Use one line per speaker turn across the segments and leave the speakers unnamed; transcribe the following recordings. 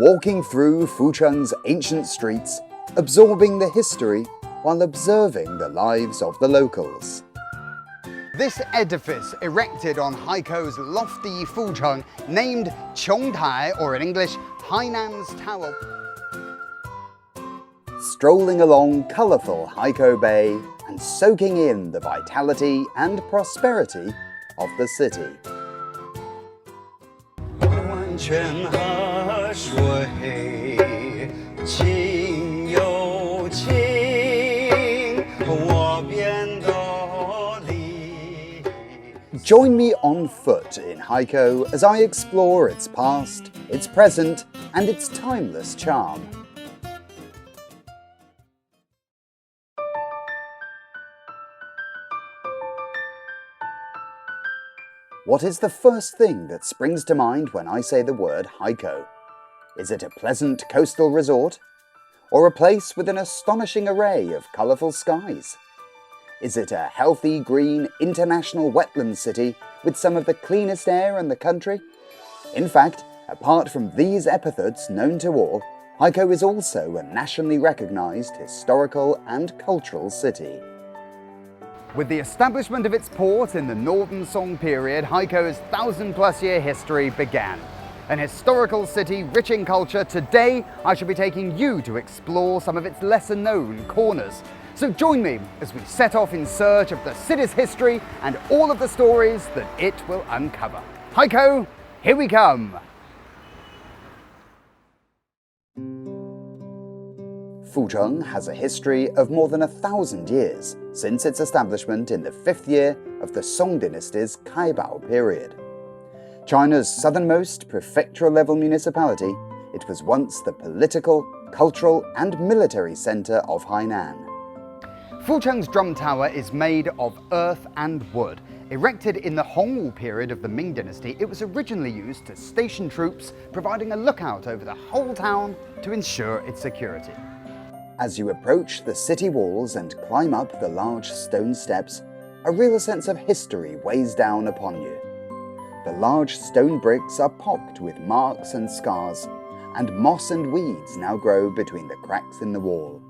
walking through Fucheng's ancient streets, absorbing the history while observing the lives of the locals.
This edifice, erected on Haikou lofty Fucheng, named Chongtai, or in English, Hainan's Tower.
Strolling along colourful Haikou Bay and soaking in the vitality and prosperity of the city. Join me on foot in Haikou as I explore its past, its present, and its timeless charm. What is the first thing that springs to mind when I say the word Haikou? Is it a pleasant coastal resort? Or a place with an astonishing array of colourful skies? Is it a healthy, green, international wetland city with some of the cleanest air in the country? In fact, apart from these epithets known to all, Haikou is also a nationally recognised historical and cultural city.
With the establishment of its port in the Northern Song period, Haikou's 1,000-plus-year history began. An historical city rich in culture, today I shall be taking you to explore some of its lesser-known corners. So join me as we set off in search of the city's history and all of the stories that it will uncover. Haikou, here we come!
Fucheng has a history of more than 1,000 years since its establishment in the 5th year of the Song dynasty's Kaibao period. China's southernmost prefectural-level municipality, it was once the political, cultural and military centre of Hainan.
Fucheng's drum tower is made of earth and wood. Erected in the Hongwu period of the Ming dynasty, it was originally used to station troops, providing a lookout over the whole town to ensure its security.
As you approach the city walls and climb up the large stone steps, a real sense of history weighs down upon you. The large stone bricks are pocked with marks and scars, and moss and weeds now grow between the cracks in the wall.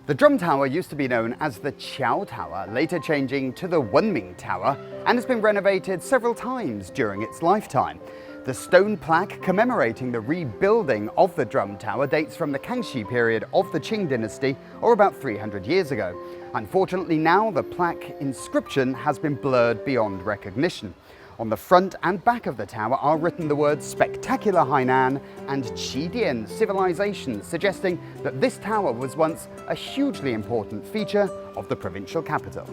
The drum tower used to be known as the Qiao Tower, later changing to the Wenming Tower, and has been renovated several times during its lifetime. The stone plaque commemorating the rebuilding of the drum tower dates from the Kangxi period of the Qing dynasty, or about 300 years ago. Unfortunately now, the plaque inscription has been blurred beyond recognition. On the front and back of the tower are written the words Spectacular Hainan and Qidian Civilization, suggesting that this tower was once a hugely important feature of the provincial capital.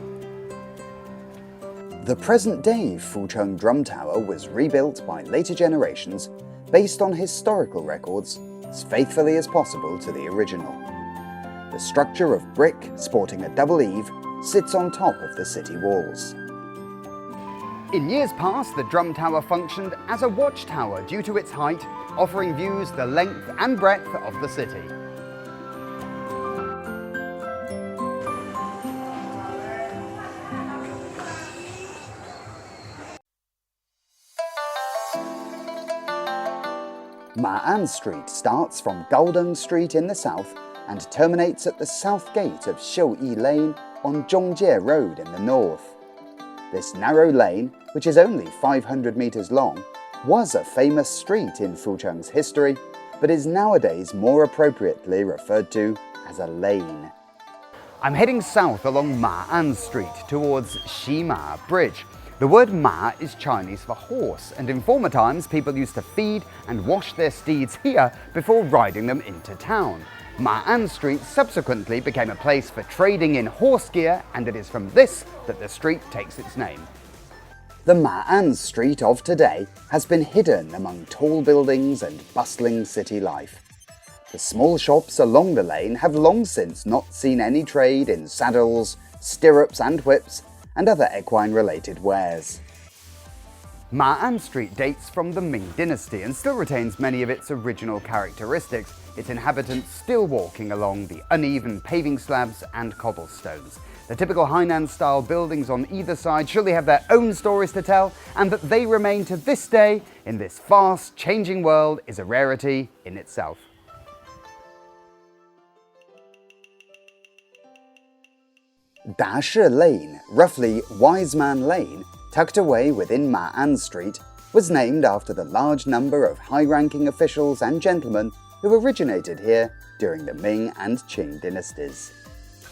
The present-day Fucheng Drum Tower was rebuilt by later generations based on historical records as faithfully as possible to the original. The structure of brick, sporting a double eave, sits on top of the city walls.
In years past, the drum tower functioned as a watchtower due to its height, offering views the length and breadth of the city.
Ma'an Street starts from Gaodeng Street in the south and terminates at the south gate of Shouyi Lane on Zhongjie Road in the north. This narrow lane, which is only 500 meters long, was a famous street in Fucheng's history, but is nowadays more appropriately referred to as a lane.
I'm heading south along Ma'an Street towards Xima Bridge. The word Ma is Chinese for horse, and in former times people used to feed and wash their steeds here before riding them into town. Ma'an Street subsequently became a place for trading in horse gear, and it is from this that the street takes its name.
The Ma'an Street of today has been hidden among tall buildings and bustling city life. The small shops along the lane have long since not seen any trade in saddles, stirrups and whips, and other equine-related wares.
Ma'an Street dates from the Ming dynasty and still retains many of its original characteristics, its inhabitants still walking along the uneven paving slabs and cobblestones. The typical Hainan-style buildings on either side surely have their own stories to tell, and that they remain to this day in this fast, changing world is a rarity in itself.
Dashi Lane, roughly Wise Man Lane, tucked away within Ma'an Street, was named after the large number of high-ranking officials and gentlemen who originated here during the Ming and Qing dynasties.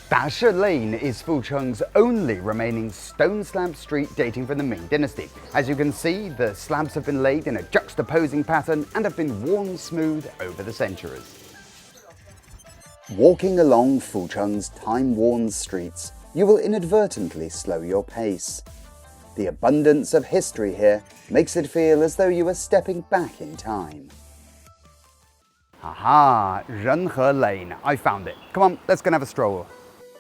Dashi Lane is Fucheng's only remaining stone slab street dating from the Ming dynasty. As you can see, the slabs have been laid in a juxtaposing pattern and have been worn smooth over the centuries.
Walking along Fucheng's time-worn streets, you will inadvertently slow your pace. The abundance of history here makes it feel as though you are stepping back in time.
Aha, Renhe Lane. I found it. Come on, let's go and have a stroll.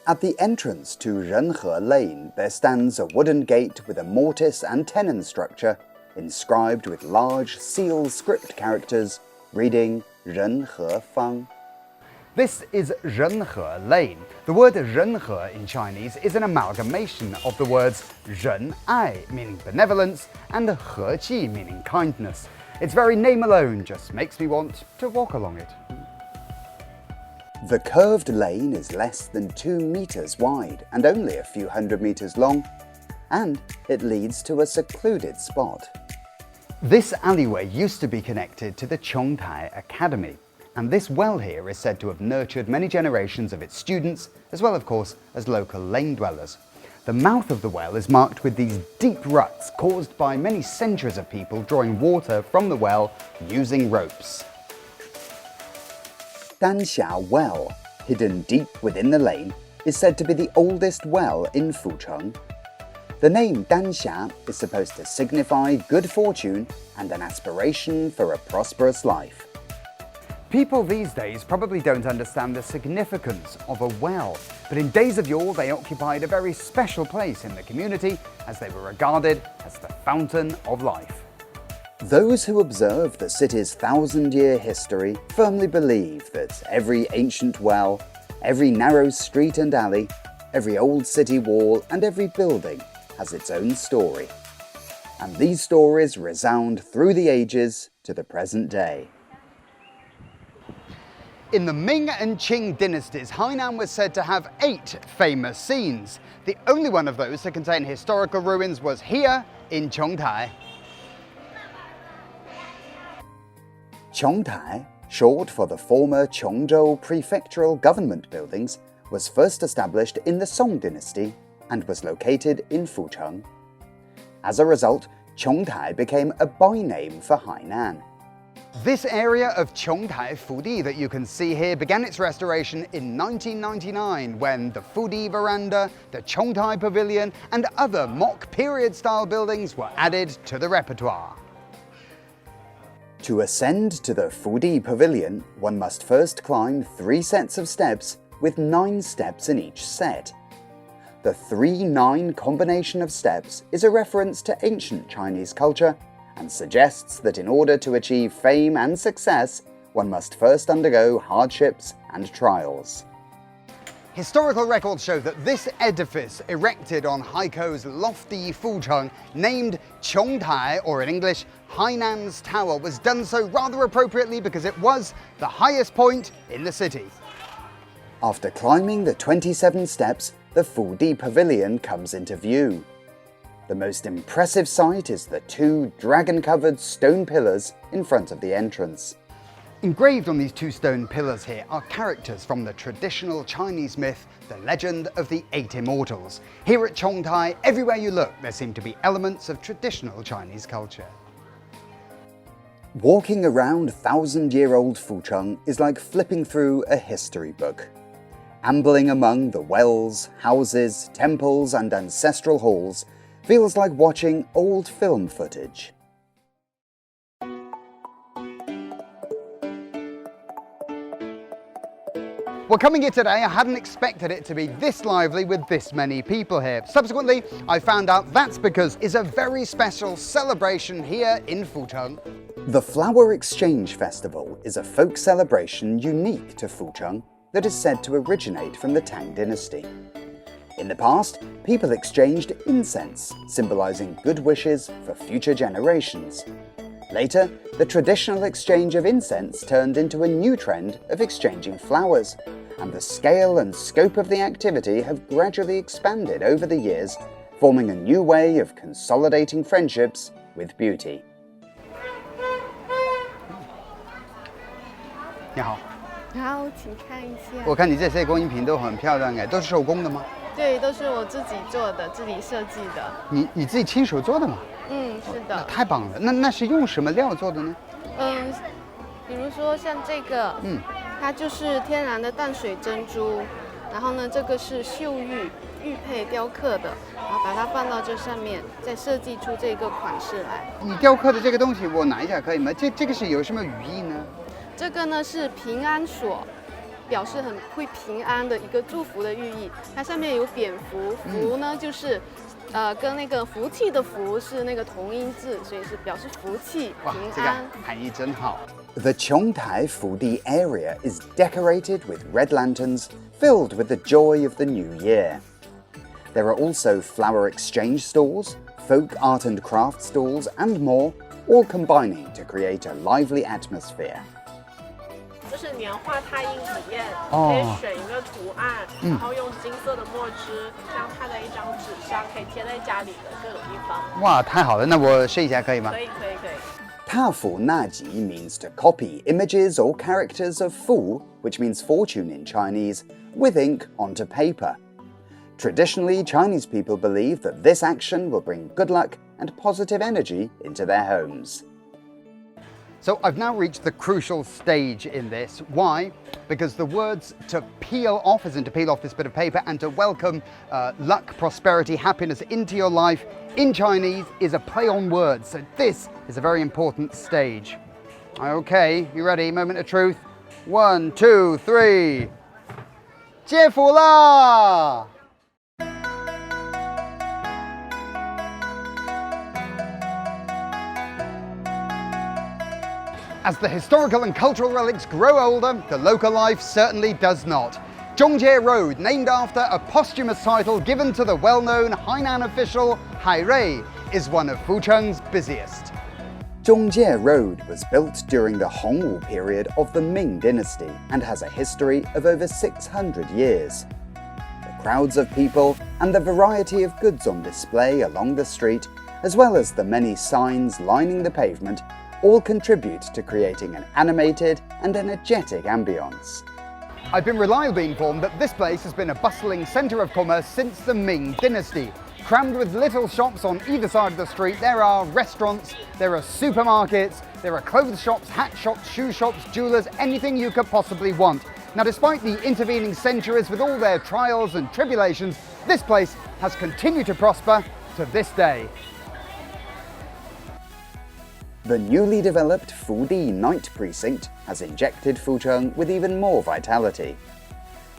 At the entrance to Renhe Lane, there stands a wooden gate with a mortise and tenon structure inscribed with large seal script characters reading Renhe Fang.
This is Renhe Lane. The word Renhe in Chinese is an amalgamation of the words Ren Ai, meaning benevolence, and Heqi, meaning kindness. Its very name alone just makes me want to walk along it.
The curved lane is less than 2 meters wide and only a few hundred meters long, and it leads to a secluded spot.
This alleyway used to be connected to the Chongtai Academy, and this well here is said to have nurtured many generations of its students, as well, of course, as local lane dwellers. The mouth of the well is marked with these deep ruts caused by many centuries of people drawing water from the well using ropes.
Danxia Well, hidden deep within the lane, is said to be the oldest well in Fucheng. The name Danxia is supposed to signify good fortune and an aspiration for a prosperous life.
People these days probably don't understand the significance of a well, but in days of yore they occupied a very special place in the community as they were regarded as the fountain of life.
Those who observe the city's thousand-year history firmly believe that every ancient well, every narrow street and alley, every old city wall and every building has its own story. And these stories resound through the ages to the present day.
In the Ming and Qing dynasties, Hainan was said to have 8 famous scenes. The only one of those to contain historical ruins was here in Chongtai.
Chongtai, short for the former Chongzhou prefectural government buildings, was first established in the Song dynasty and was located in Fucheng. As a result, Chongtai became a by-name for Hainan.
This area of Chongtai Fudi that you can see here began its restoration in 1999 when the Fudi Veranda, the Chongtai Pavilion and other mock period-style buildings were added to the repertoire.
To ascend to the Fudi Pavilion, one must first climb 3 sets of steps with 9 steps in each set. The 3-9 combination of steps is a reference to ancient Chinese culture and suggests that in order to achieve fame and success, one must first undergo hardships and trials.
Historical records show that this edifice, erected on Haikou's lofty Fucheng, named Chongtai, or in English, Hainan's Tower, was done so rather appropriately because it was the highest point in the city.
After climbing the 27 steps, the Fudi Pavilion comes into view. The most impressive sight is the 2 dragon-covered stone pillars in front of the entrance.
Engraved on these 2 stone pillars here are characters from the traditional Chinese myth, the legend of the 8 immortals. Here at Chongtai, everywhere you look, there seem to be elements of traditional Chinese culture.
Walking around 1,000-year-old Fucheng is like flipping through a history book. Ambling among the wells, houses, temples and ancestral halls feels like watching old film footage.
Well, coming here today, I hadn't expected it to be this lively with this many people here. Subsequently, I found out that's because it's a very special celebration here in Fucheng.
The Flower Exchange Festival is a folk celebration unique to Fucheng that is said to originate from the Tang dynasty. In the past, people exchanged incense, symbolizing good wishes for future generations. Later, the traditional exchange of incense turned into a new trend of exchanging flowers, and the scale and scope of the activity have gradually expanded over the years, forming a new way of consolidating friendships with beauty.
你好，
好，请看一下。
我看你这些工艺品都很漂亮哎，都是手工的吗？
对，都是我自己做的，自己设计的。
你自己亲手做的吗？
是的。
太棒了，那是用什么料做的呢？
比如说像这个，它就是天然的淡水珍珠，然后呢，这个是绣玉佩雕刻的，然后把它放到这上面，再设计出这个款式来。
你雕刻的这个东西我拿一下可以吗？这个是有什么寓意呢？
这个呢是平安锁。表示很会平安的一个祝福的寓意，它上面有蝙蝠，福呢就是，跟那个福气的福是那个同音字，所以是表示福气平安。
这个含义真好。
The Chongtai Fudi area is decorated with red lanterns filled with the joy of the new year. There are also flower exchange stalls, folk art and craft stalls, and more, all combining to create a lively atmosphere.
就是年画拓印体验，可以选一个图案，然后用金色的墨汁这样踏在一张纸上，可以贴在家里的各种地方。
哇，太好了，那我试一下可以吗？
可以。
Tafu Naji means to copy images or characters of fu, which means fortune in Chinese, with ink onto paper. Traditionally, Chinese people believe that this action will bring good luck and positive energy into their homes.
So I've now reached the crucial stage in this. Why? Because the words to peel off, as in to peel off this bit of paper, and to welcome luck, prosperity, happiness into your life in Chinese is a play on words. So this is a very important stage. Okay, you ready? Moment of truth. 1, 2, 3. 接福啦! As the historical and cultural relics grow older, the local life certainly does not. Zhongjie Road, named after a posthumous title given to the well-known Hainan official Hai Rui, is one of Fucheng's busiest.
Zhongjie Road was built during the Hongwu period of the Ming dynasty and has a history of over 600 years. The crowds of people and the variety of goods on display along the street, as well as the many signs lining the pavement, all contribute to creating an animated and energetic ambience.
I've been reliably informed that this place has been a bustling centre of commerce since the Ming dynasty. Crammed with little shops on either side of the street, there are restaurants, there are supermarkets, there are clothes shops, hat shops, shoe shops, jewellers, anything you could possibly want. Now, despite the intervening centuries with all their trials and tribulations, this place has continued to prosper to this day.
The newly developed Fudi Night Precinct has injected Fucheng with even more vitality.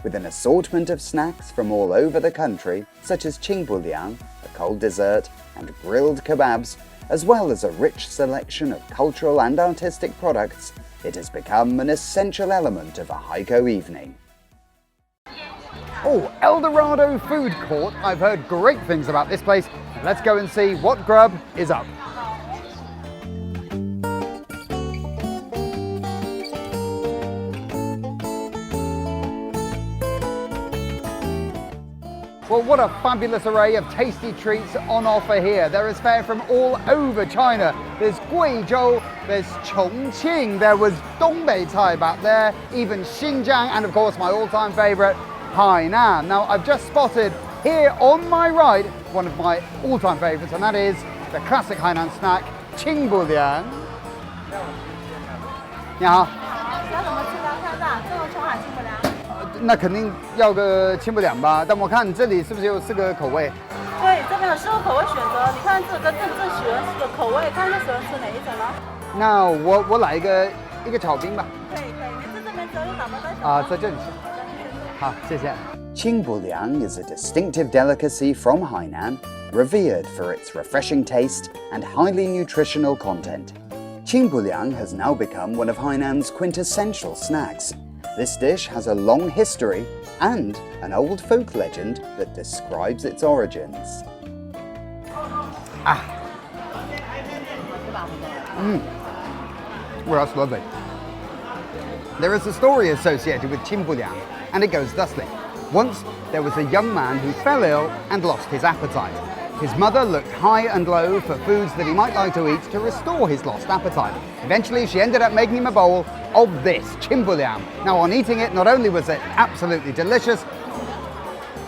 With an assortment of snacks from all over the country, such as qingbuliang, a cold dessert, and grilled kebabs, as well as a rich selection of cultural and artistic products, it has become an essential element of a Haikou evening.
Oh, Eldorado Food Court. I've heard great things about this place. Let's go and see what grub is up. Well, what a fabulous array of tasty treats on offer here. There is fare from all over China. There's Guizhou, there's Chongqing, there was Dongbei Cai back there, even Xinjiang, and of course my all-time favourite, Hainan. Now, I've just spotted here on my right one of my all-time favourites, and that is the classic Hainan snack, qingbuliang. 你好。
要怎么吃呢？看到这种冲海清不凉。
那肯定要个清补凉吧，但我看这里是不是有4个口味？
对，这边有4个口味选择。你看这个正喜欢4个口味，看他喜欢吃哪一种呢？
那我来一个炒冰吧。
可以，你这边只有打包单。
在这里是。好，谢谢。
Qingbuliang is a distinctive delicacy from Hainan, revered for its refreshing taste and highly nutritional content. Qingbuliang has now become one of Hainan's quintessential snacks. This dish has a long history and an old folk legend that describes its origins.
Well, that's lovely. There is a story associated with Qimbuliang, and it goes thusly. Once there was a young man who fell ill and lost his appetite. His mother looked high and low for foods that he might like to eat to restore his lost appetite. Eventually, she ended up making him a bowl of this, Qimbuliang. Now, on eating it, not only was it absolutely delicious,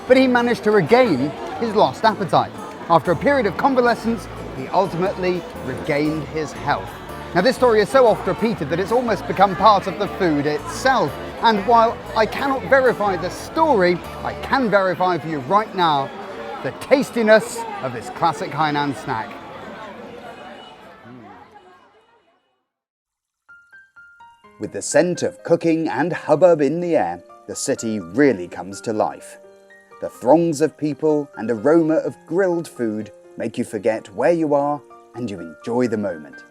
but he managed to regain his lost appetite. After a period of convalescence, he ultimately regained his health. Now, this story is so oft repeated that it's almost become part of the food itself. And while I cannot verify the story, I can verify for you right now the tastiness of this classic Hainan snack.
With the scent of cooking and hubbub in the air, the city really comes to life. The throngs of people and aroma of grilled food make you forget where you are and you enjoy the moment.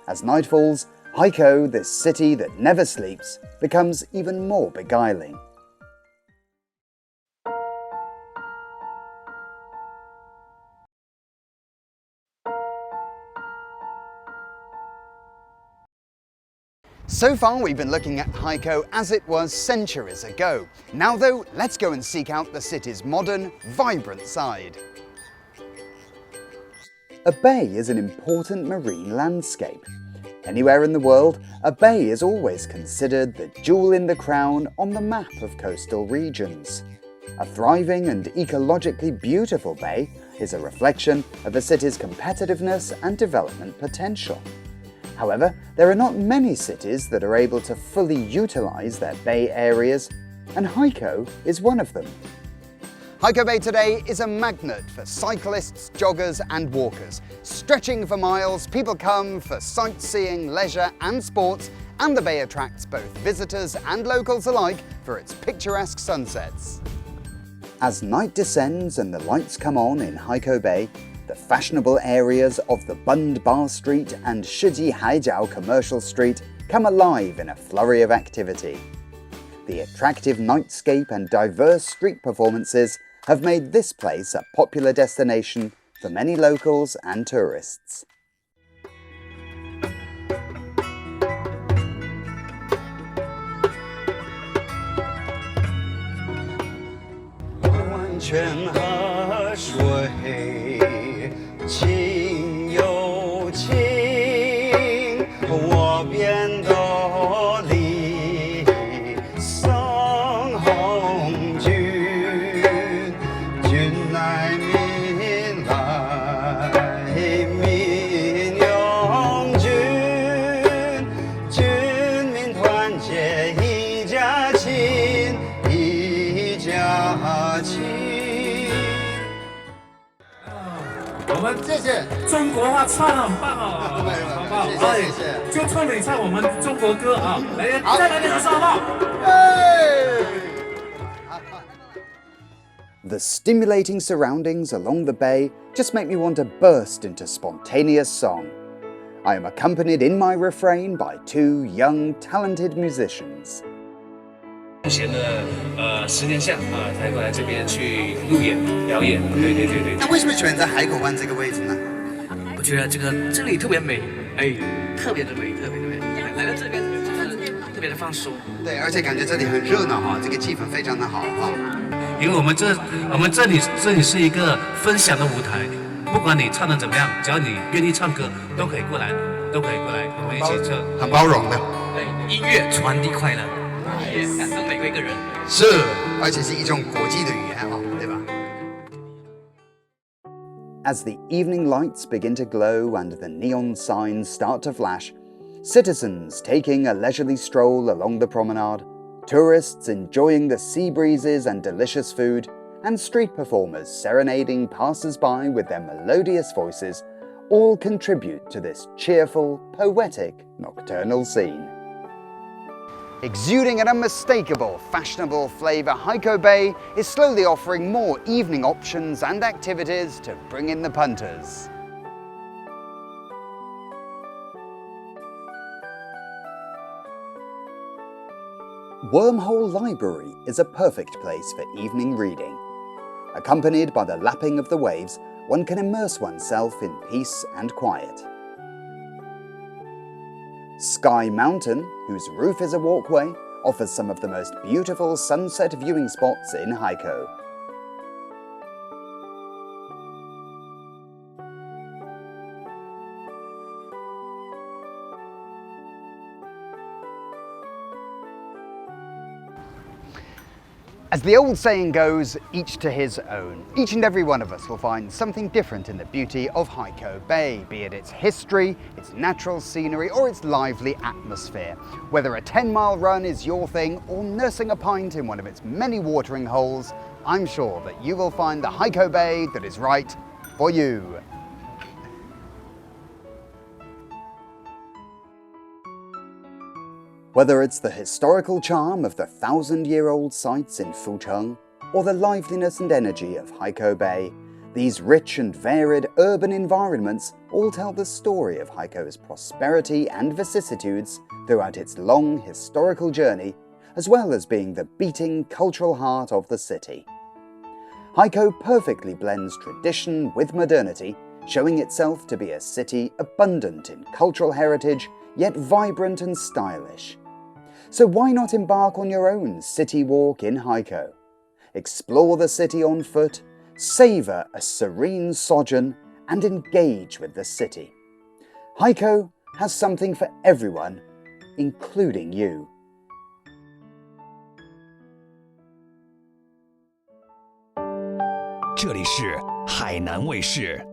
As night falls, Haikou, this city that never sleeps, becomes even more beguiling.
So far, we've been looking at Haikou as it was centuries ago. Now though, let's go and seek out the city's modern, vibrant side.
A bay is an important marine landscape. Anywhere in the world, a bay is always considered the jewel in the crown on the map of coastal regions. A thriving and ecologically beautiful bay is a reflection of a city's competitiveness and development potential. However, there are not many cities that are able to fully utilize their bay areas, and Haikou is one of them.
Haikou Bay today is a magnet for cyclists, joggers and walkers. Stretching for miles, people come for sightseeing, leisure and sports, and the bay attracts both visitors and locals alike for its picturesque sunsets.
As night descends and the lights come on in Haikou Bay, the fashionable areas of the Bund Bar Street and Shiji Haijiao Commercial Street come alive in a flurry of activity. The attractive nightscape and diverse street performances have made this place a popular destination for many locals and tourists.
我们谢谢中国话唱得很棒哦，好不好？谢谢。就冲你唱我们中国歌啊！来，再来点合唱好不好
？The stimulating surroundings along the bay just make me want to burst into spontaneous song. I am accompanied in my refrain by two young, talented musicians.
空闲的10年下才过来这边去路演表演，对。
那为什么选择海口湾这个位置呢？
我觉得这里特别美，特别的美，来到这边就是特别的放松。
对，而且感觉这里很热闹哈，这个气氛非常的好哈。
因为我们这里是一个分享的舞台，不管你唱的怎么样，只要你愿意唱歌，都可以过来，我们一起唱，
很包容的。
对，音乐传递快乐。 感动每一个人，
是，而且是一种国际的语言哦，对吧？
As the evening lights begin to glow and the neon signs start to flash, citizens taking a leisurely stroll along the promenade, tourists enjoying the sea breezes and delicious food, and street performers serenading passers-by with their melodious voices all contribute to this cheerful, poetic nocturnal scene.
Exuding an unmistakable, fashionable flavour, Haikou Bay is slowly offering more evening options and activities to bring in the punters.
Wormhole Library is a perfect place for evening reading. Accompanied by the lapping of the waves, one can immerse oneself in peace and quiet. Sky Mountain, whose roof is a walkway, offers some of the most beautiful sunset viewing spots in Haikou.
As the old saying goes, each to his own. Each and every one of us will find something different in the beauty of Haikou Bay, be it its history, its natural scenery, or its lively atmosphere. Whether a 10-mile run is your thing, or nursing a pint in one of its many watering holes, I'm sure that you will find the Haikou Bay that is right for you.
Whether it's the historical charm of the 1,000-year-old sites in Fucheng, or the liveliness and energy of Haikou Bay, these rich and varied urban environments all tell the story of Haikou's prosperity and vicissitudes throughout its long historical journey, as well as being the beating cultural heart of the city. Haikou perfectly blends tradition with modernity, showing itself to be a city abundant in cultural heritage, yet vibrant and stylish. So why not embark on your own city walk in Haikou? Explore the city on foot, savour a serene sojourn, and engage with the city. Haikou has something for everyone, including you.
这里是海南卫视。